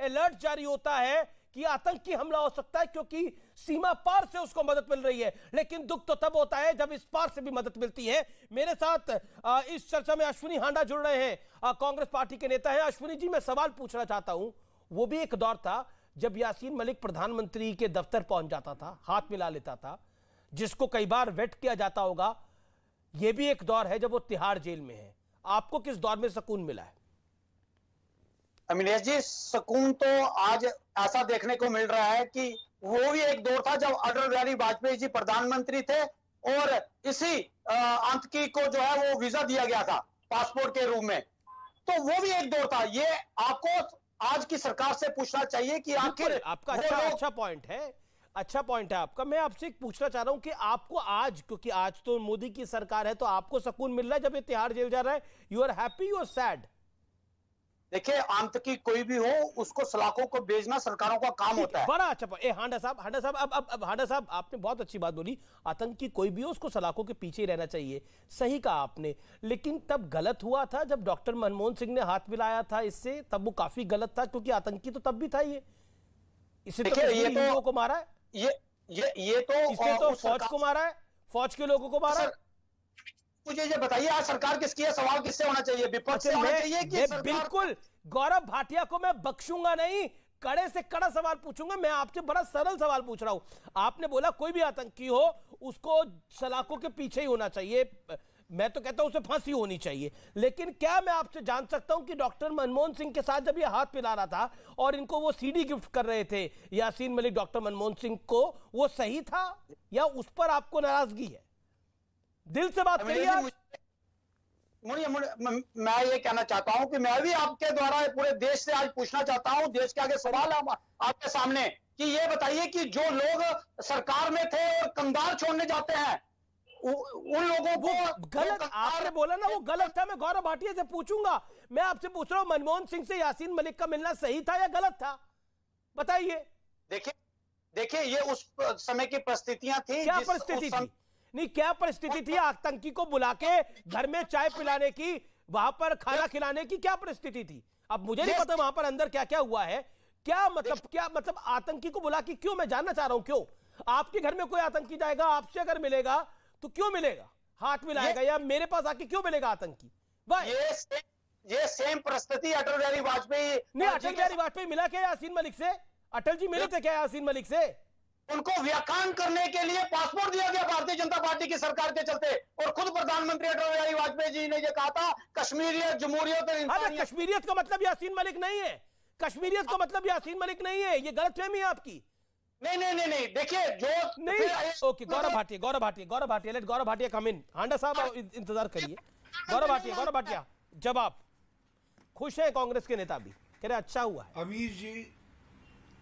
Alert जारी होता है कि आतंकी हमला हो सकता है, क्योंकि सीमा पार से उसको मदद मिल रही है। लेकिन दुख तो तब होता है जब इस पार से भी मदद मिलती है। मेरे साथ इस चर्चा में अश्विनी हांडा जुड़ रहे हैं, कांग्रेस पार्टी के नेता हैं। अश्विनी जी, मैं सवाल पूछना चाहता हूं, वो भी एक दौर था जब यासीन मलिक प्रधानमंत्री के दफ्तर पहुंच जाता था, हाथ मिला लेता था, जिसको कई बार वेट किया जाता होगा। यह भी एक दौर है जब वो तिहाड़ जेल में है। आपको किस दौर में सुकून मिला है? अमिलेश जी, सुकून तो आज ऐसा देखने को मिल रहा है कि वो भी एक दौर था जब अटल बिहारी वाजपेयी जी प्रधानमंत्री थे और इसी आतंकी को जो है वो वीजा दिया गया था पासपोर्ट के रूप में। तो वो भी एक दौर था। ये आपको आज की सरकार से पूछना चाहिए कि आखिर आपका अच्छा पॉइंट है, अच्छा पॉइंट है आपका। मैं आपसे पूछना चाह रहा हूं कि आपको आज, क्योंकि आज तो मोदी की सरकार है, तो आपको सुकून मिल रहा है जब ये तिहाड़ जेल जा रहा है? You are happy, you are sad? देखिए, आतंकी कोई भी हो, उसको सलाखों को भेजना सरकारों का काम होता है। बड़ा अच्छा। हांडा साहब, अब हांडा साहब, आपने बहुत अच्छी बात बोली। आतंकी कोई भी हो, उसको सलाखों के पीछे ही रहना चाहिए। सही कहा आपने। लेकिन तब गलत हुआ था जब डॉक्टर मनमोहन सिंह ने हाथ मिलाया था इससे, तब वो काफी गलत था, क्योंकि आतंकी तो तब भी था ये। इससे तो हिंदुओं को मारा है, ये तो फौज को मारा है, फौज के लोगों को मारा है। मुझे ये बताइए, आज सरकार किसकी है? सवाल किससे होना चाहिए? विपक्ष से होना चाहिए कि सरकार? बिल्कुल, गौरव भाटिया को मैं बख्शूंगा नहीं, कड़े से कड़ा सवाल पूछूंगा। मैं आपसे बड़ा सरल सवाल पूछ रहा हूं। आपने बोला कोई भी आतंकी हो, उसको सलाखों के पीछे ही होना चाहिए। मैं तो कहता हूं उसे फांसी होनी चाहिए। लेकिन क्या मैं आपसे जान सकता हूं कि डॉक्टर मनमोहन सिंह के साथ जब ये हाथ मिला रहा था और इनको वो सीडी गिफ्ट कर रहे थे यासीन मलिक डॉक्टर मनमोहन सिंह को, वो सही था या उस पर आपको नाराजगी है? दिल से बात करिए। मैं ये कहना चाहता हूं कि मैं भी आपके द्वारा पूरे देश से आज पूछना चाहता हूं, देश के आगे सवाल है आपके सामने, कि ये बताइए कि जो लोग सरकार में थे और कंगाल छोड़ने जाते हैं, उन लोगों को गलत आपने बोला ना, वो गलत था। मैं गौरव भाटिया से पूछूंगा। मैं आपसे पूछ रहा हूं, मनमोहन सिंह से यासीन मलिक का मिलना सही था या गलत था? बताइए। देखिए, ये उस समय की परिस्थितियां थी। क्या परिस्थिति थी? नहीं, क्या परिस्थिति थी? आतंकी को बुला के घर में चाय पिलाने की, वहां पर खाना खिलाने की क्या परिस्थिति थी? अब मुझे नहीं पता वहां पर अंदर क्या क्या हुआ है। क्या मतलब आतंकी को बुला के क्यों? मैं जानना चाह रहा हूं क्यों? आपके घर में कोई आतंकी जाएगा, आपसे अगर मिलेगा तो क्यों मिलेगा? हाथ मिलाएगा या मेरे पास आके क्यों मिलेगा आतंकी? ये सेम परिस्थिति अटल बिहारी वाजपेयी नहीं, अटल बिहारी वाजपेयी मिला क्या यासीन मलिक से? अटल जी मिले थे क्या यासीन मलिक से? उनको व्याख्यान करने के लिए पासपोर्ट दिया गया भारतीय जनता पार्टी की सरकार के चलते, और खुद प्रधानमंत्री अटल बिहारी वाजपेयी जी ने ये कहा था, कश्मीरियत, जमहूरियत और इंसानियत। कश्मीरियत का मतलब यासीन मलिक नहीं है। कश्मीरियत का मतलब यासीन मलिक नहीं है। ये गलतफहमी है आपकी। नहीं, देखिए जो नहीं। ओके, गौरव भाटिया, लेट गौरव भाटिया कम इन। हांडा साहब इंतजार करिए। गौरव भाटिया जवाब। खुश है कांग्रेस के नेता भी, कह रहे अच्छा हुआ है।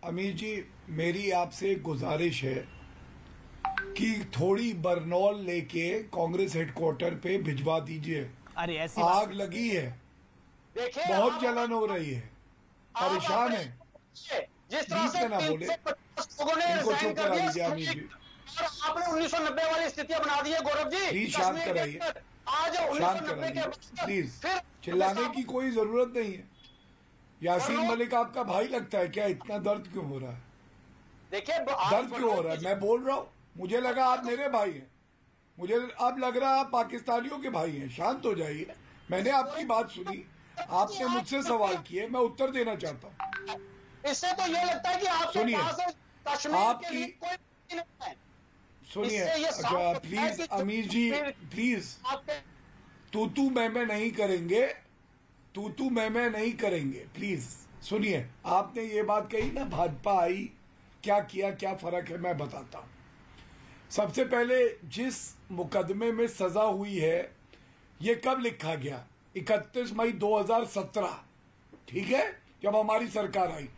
अमीर जी, मेरी आपसे गुजारिश है कि थोड़ी बरनौल लेके कांग्रेस हेडक्वार्टर पे भिजवा दीजिए। अरे ऐसी आग लगी है, बहुत जलन हो रही है, परेशान है। जिस तरह से ना बोले, लोगों ने इनको चुप करा दीजिए अमीर जी। आपने 1990 वाली स्थितियां बना दी है गौरव जी। प्लीज शांत कराइए, आज 1990 के प्लीज। चिल्लाने की कोई जरूरत नहीं है। यासीन मलिक आपका भाई लगता है क्या? इतना दर्द क्यों हो रहा है? देखिए, दर्द क्यों हो रहा है? मैं बोल रहा हूँ, मुझे लगा आप मेरे भाई हैं, मुझे अब लग रहा है आप पाकिस्तानियों के भाई हैं। शांत हो जाइए। मैंने आपकी बात सुनी, आपने मुझसे सवाल किए, मैं उत्तर देना चाहता हूँ। इससे तो ये लगता है कि आप सुनिए, आपकी सुनिए। अच्छा प्लीज अमीर जी, प्लीज तू मैं नहीं करेंगे, तू मैं नहीं करेंगे, प्लीज सुनिए। आपने ये बात कही ना, भाजपा आई, क्या किया, क्या फर्क है, मैं बताता हूं। सबसे पहले जिस मुकदमे में सजा हुई है, ये कब लिखा गया? 31 मई 2017, ठीक है, जब हमारी सरकार आई।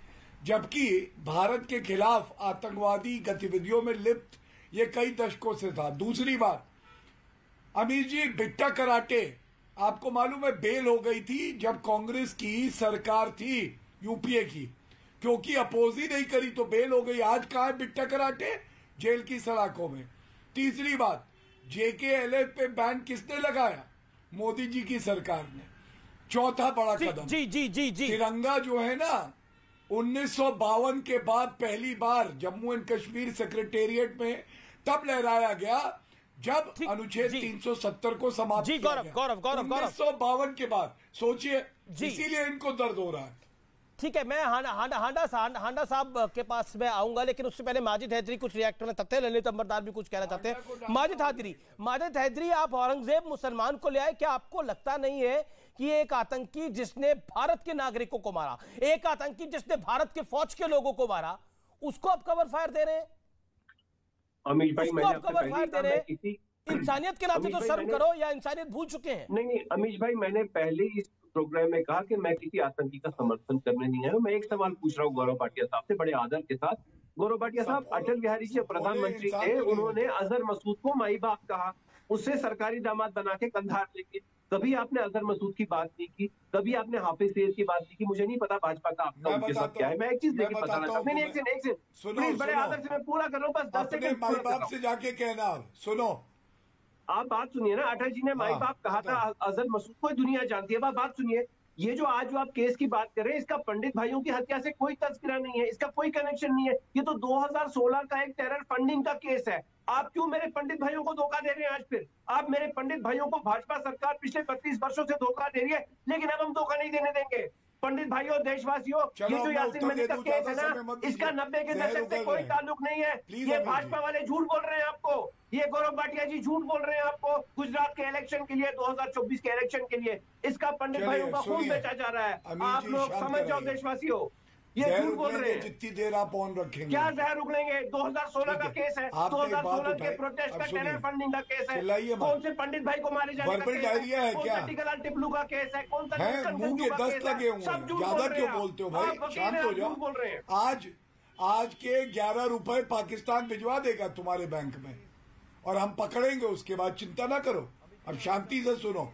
जबकि भारत के खिलाफ आतंकवादी गतिविधियों में लिप्त ये कई दशकों से था। दूसरी बात, अमीर जी, बिट्टा कराटे आपको मालूम है बेल हो गई थी जब कांग्रेस की सरकार थी, यूपीए की, क्योंकि अपोज ही नहीं करी तो बेल हो गई। आज कहां है बिट्टा कराटे? जेल की सलाखों में। तीसरी बात, JKLF पे बैन किसने लगाया? मोदी जी की सरकार ने। चौथा बड़ा कदम, जी। तिरंगा जो है ना, 1952 के बाद पहली बार जम्मू एंड कश्मीर सेक्रेटेरिएट में तब लहराया गया जब अनुच्छेद 370 को समाप्त किया गया। गौरव 1952 के बाद सोचिए, इसीलिए इनको दर्द हो रहा है। ठीक है, मैं हांडा साहब के पास मैं आऊंगा, लेकिन उससे पहले माजिद हैदरी कुछ रिएक्ट करना चाहते हैं, ललित अंबरदार भी कुछ कहना चाहते हैं। माजिद हैदरी, आप औरंगजेब मुसलमान को ले आए, क्या आपको लगता नहीं है कि एक आतंकी जिसने भारत के नागरिकों को मारा, एक आतंकी जिसने भारत के फौज के लोगों को मारा, उसको आप कवर फायर दे रहे हैं? अमीश भाई, मैंने कवर फायर दे रहे हैं? इंसानियत के नाते तो शर्म करो, या इंसानियत भूल चुके हैं? नहीं अमीश भाई, मैंने पहले इस प्रोग्राम में कहा कि मैं किसी आतंकी का समर्थन करने नहीं आया हूं। मैं एक सवाल पूछ रहा हूँ गौरव भाटिया साहब से, बड़े आदर के साथ। गौरव भाटिया साहब अटल बिहारी जी प्रधानमंत्री थे, उन्होंने अजहर मसूद को माई बाप कहा, उससे सरकारी दामाद बना के कंधार लेके। कभी आपने अजहर मसूद की बात नहीं की, कभी आपने हाफिज सईद की बात नहीं की। मुझे नहीं पता भाजपा का आपका उनके साथ क्या है। मैं एक चीज लेके बताना चाहता हूँ, एक सेकंड बड़े आदर से मैं पूरा कर रहा हूँ, बस 10 सेकंड माई बाप से जाके कहना। सुनो, आप बात सुनिए ना, अटल जी ने माई बाप कहा था अजहर मसूद को, दुनिया जानती है। बात सुनिए, ये जो आज आप केस की बात कर रहे हैं, इसका पंडित भाइयों की हत्या से कोई तस्करा नहीं है, इसका कोई कनेक्शन नहीं है। ये तो 2016 का एक टेरर फंडिंग का केस है। आप क्यों मेरे पंडित भाइयों को धोखा दे रहे हैं? आज फिर आप मेरे पंडित भाइयों को, भाजपा सरकार पिछले 32 वर्षों से धोखा दे रही है, लेकिन अब हम धोखा नहीं देने देंगे। पंडित भाइयों, देशवासियों, ये जो यासीन मलिक का केस है ना, इसका 90 के दशक से कोई ताल्लुक नहीं है। ये भाजपा वाले झूठ बोल रहे हैं आपको, ये गौरव भाटिया जी झूठ बोल रहे हैं आपको। गुजरात के इलेक्शन के लिए, 2024 के इलेक्शन के लिए इसका पंडित भाइयों का खून बेचा जा रहा है। आप लोग समझ जाओ देशवासियों, ये झूठ बोल रहे हैं। जितनी देर आप ऑन रखेंगे, क्या जहर उगलेंगे? 2016 का केस है, 2016 के प्रोटेस्ट का टेरर फंडिंग का केस है। कौन से पंडित भाई को मारे जाने का केस है? कौन सा टिकलाल टिपलू का केस है? कौन सा मुंह के 10 लगे हुए हैं? ज्यादा क्यों बोलते हो भाई? शांत हो जाओ। बोल रहे हैं आज के 11 रुपए पाकिस्तान भिजवा देगा तुम्हारे बैंक में, और हम पकड़ेंगे, उसके बाद चिंता ना करो। अब शांति से सुनो।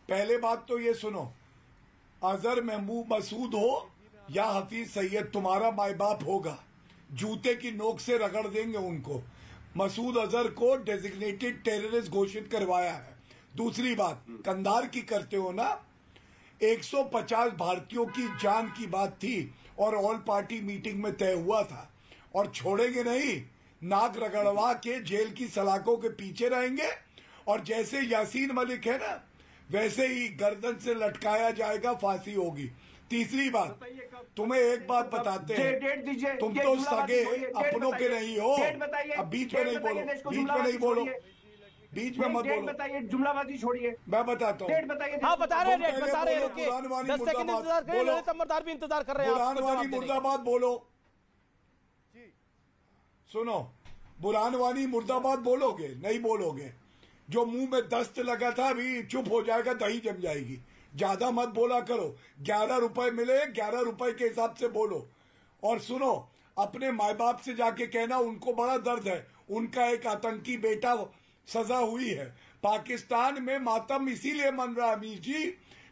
पहले बात तो ये सुनो, अजहर महमूद मसूद हो या हफीज सैयद, तुम्हारा माई बाप होगा, जूते की नोक से रगड़ देंगे उनको। मसूद अजहर को डेजिग्नेटेड टेररिस्ट घोषित करवाया है। दूसरी बात, कंधार की करते हो ना, 150 भारतीयों की जान की बात थी और ऑल पार्टी मीटिंग में तय हुआ था, और छोड़ेंगे नहीं। नाक रगड़वा के जेल की सलाखों के पीछे रहेंगे, और जैसे यासीन मलिक है ना, वैसे ही गर्दन से लटकाया जाएगा, फांसी होगी। तीसरी बात, तुम्हें एक बात बताते हैं, तुम तो सगे अपनों के नहीं हो। अब बीच में नहीं बोलो, बीच में मत बोलो। बताइए, जुमलाबाजी छोड़िए, मैं बताता हूँ। हाँ, बता रहे हैं, 10 सेकंड इंतजार करें, ललित अंबरदार भी इंतजार कर रहे हैं। बुरहानवानी मुर्दाबाद बोलो। सुनो, बुरहानवानी मुर्दाबाद बोलोगे? नहीं बोलोगे। जो मुंह में दस्त लगा था, अभी चुप हो जाएगा, दही जम जाएगी। ज्यादा मत बोला करो। 11 रुपए मिले, 11 रुपए के हिसाब से बोलो। और सुनो, अपने माँ बाप से जाके कहना, उनको बड़ा दर्द है, उनका एक आतंकी बेटा सजा हुई है। पाकिस्तान में मातम इसीलिए मन रहा अमीर जी,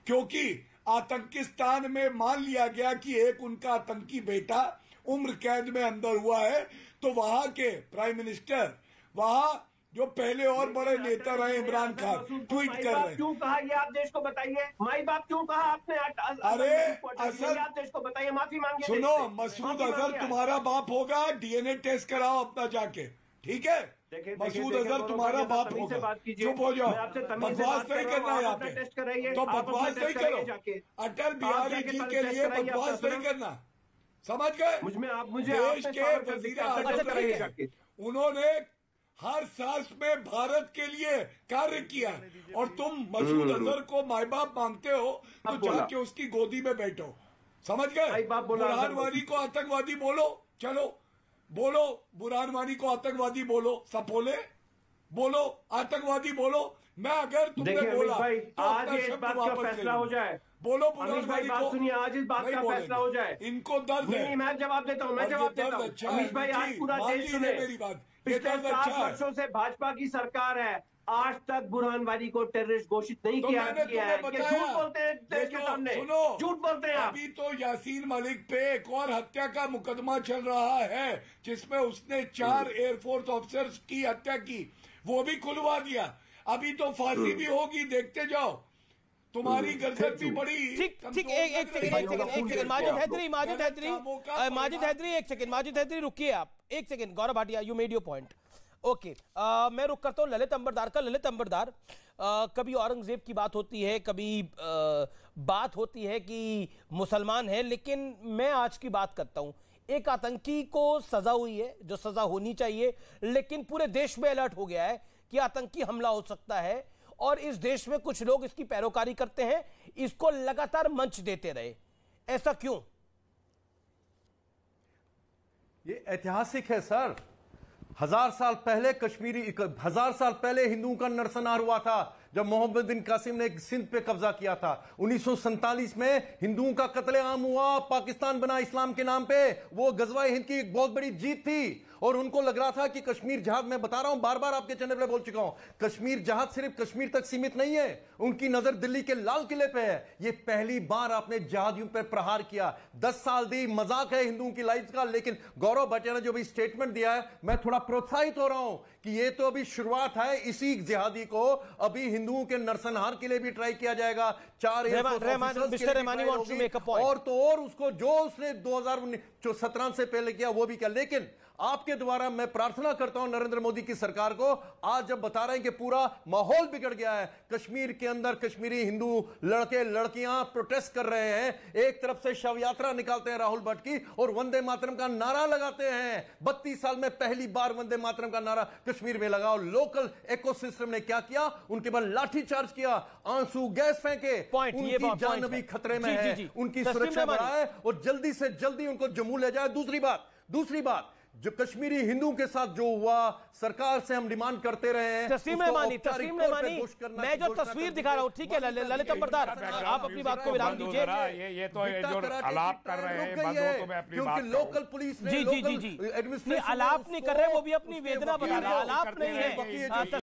क्योंकि आतंकिस्तान में मान लिया गया कि एक उनका आतंकी बेटा उम्र कैद में अंदर हुआ है। तो वहां के प्राइम मिनिस्टर, वहां जो पहले और बड़े नेता रहे, इमरान खान, ट्वीट कर रहे हैं। क्यों कहा ये आप देश को बताइए? माई बाप क्यों कहा आपने? अरे असल आप देश को बताइए, माफी मांगिए। सुनो, मसूद अजहर तुम्हारा बाप होगा, डीएनए टेस्ट कराओ अपना जाके, ठीक है? मसूद अजहर तुम्हारा बाप होगा। चुप हो जाओ, बकवास नहीं करना है यहाँ पे, तो बकवास नहीं करो। अटल बिहारी जी के लिए बकवास नहीं करना, समझ गए? देश के वजीर आजम रहे, उन्होंने हर सांस में भारत के लिए कार्य किया, और तुम मसूद अजहर को माई बाप मांगते हो, तो जाके उसकी गोदी में बैठो, समझ गए? बुरहानवानी को आतंकवादी बोलो, चलो बोलो, बुरहानवानी को आतंकवादी बोलो, सपोले बोलो, आतंकवादी बोलो। मैं अगर तुमने बोला तो आज इस बात का फैसला हो जाए, बोलो बुरहानवानी को। सुनिए, आज इस बात का फैसला हो जाए। इनको दर्द है। मैं जवाब देता हूँ, मैं जवाब देता हूँ। अमीश भाई, आज पूरा देश सुने, मेरी बात, पिछले 7 वर्षों से भाजपा की सरकार है, आज तक बुरहानवानी को टेररिस्ट घोषित नहीं किया है। झूठ बोलते हैं देश के सामने, झूठ बोलते हैं। अभी तो यासीन मलिक पे एक और हत्या का मुकदमा चल रहा है, जिसमें उसने 4 एयरफोर्स ऑफिसर्स की हत्या की, वो भी खुलवा दिया। अभी तो फांसी भी होगी, देखते जाओ। तुम्हारी गर्दन भी बड़ी। ठीक एक सेकंड माजिद हैदरी रुकिए आप एक second. Gaurav Bhatia, you made your point. Okay, मैं रुक करता हूं ललित अंबरदार का। ललित अंबरदार, कभी औरंगजेब की बात होती है, कभी बात होती है कि मुसलमान है, लेकिन मैं आज की बात करता हूं। एक आतंकी को सजा हुई है जो सजा होनी चाहिए, लेकिन पूरे देश में अलर्ट हो गया है कि आतंकी हमला हो सकता है, और इस देश में कुछ लोग इसकी पैरोकारी करते हैं, इसको लगातार मंच देते रहे। ऐसा क्यों? ये ऐतिहासिक है सर। 1000 साल पहले हिंदुओं का नरसंहार हुआ था जब मोहम्मद बिन कासिम ने सिंध पे कब्जा किया था। 1947 में हिंदुओं का कत्लेआम हुआ, पाकिस्तान बना इस्लाम के नाम पे। वो गजवाए हिंद की एक बहुत बड़ी जीत थी, और उनको लग रहा था कि कश्मीर जहाज, मैं बता रहा हूं, बार बार आपके चैनल पे बोल चुका हूं, कश्मीर जहाज सिर्फ कश्मीर तक सीमित नहीं है, उनकी नजर दिल्ली के लाल किले पे है। ये पहली बार आपने जहादियों पे प्रहार किया। 10 साल दी, मजाक है हिंदुओं की लाइफ का, लेकिन गौरव भाटिया ने जो भी स्टेटमेंट दिया है, मैं थोड़ा प्रोत्साहित हो रहा हूं कि ये तो अभी शुरुआत है। इसी जिहादी को अभी हिंदुओं के नरसंहार के लिए भी ट्राई किया जाएगा। 4 और तो और उसको जो उसने 2017 से पहले किया वो भी किया। लेकिन आपके द्वारा मैं प्रार्थना करता हूं नरेंद्र मोदी की सरकार को, आज जब बता रहे हैं कि पूरा माहौल बिगड़ गया है, कश्मीर के अंदर कश्मीरी हिंदू लड़के लड़कियां प्रोटेस्ट कर रहे हैं, एक तरफ से शव यात्रा निकालते हैं राहुल भट्ट की, और वंदे मातरम का नारा लगाते हैं। 32 साल में पहली बार वंदे मातरम का नारा कश्मीर में लगा, और लोकल इकोसिस्टम ने क्या किया, उनके बाद लाठीचार्ज किया, आंसू गैस फेंके, उनकी जान अभी खतरे में है, उनकी सुरक्षा बढ़ाए और जल्दी से जल्दी उनको जम्मू ले जाए। दूसरी बात जो कश्मीरी हिंदुओं के साथ जो हुआ, सरकार से हम डिमांड करते रहे हैं। तस्लीम रहमानी, मैं जो तस्वीर दिखा रहा हूं, ठीक है ललित अंबरदार, आप अपनी बात को विराम दीजिए। ये तो आलाप कर रहे हैं, क्योंकि लोकल पुलिस जी आलाप नहीं कर रहे, वो भी अपनी वेदना बता रहे हैं, आलाप नहीं है।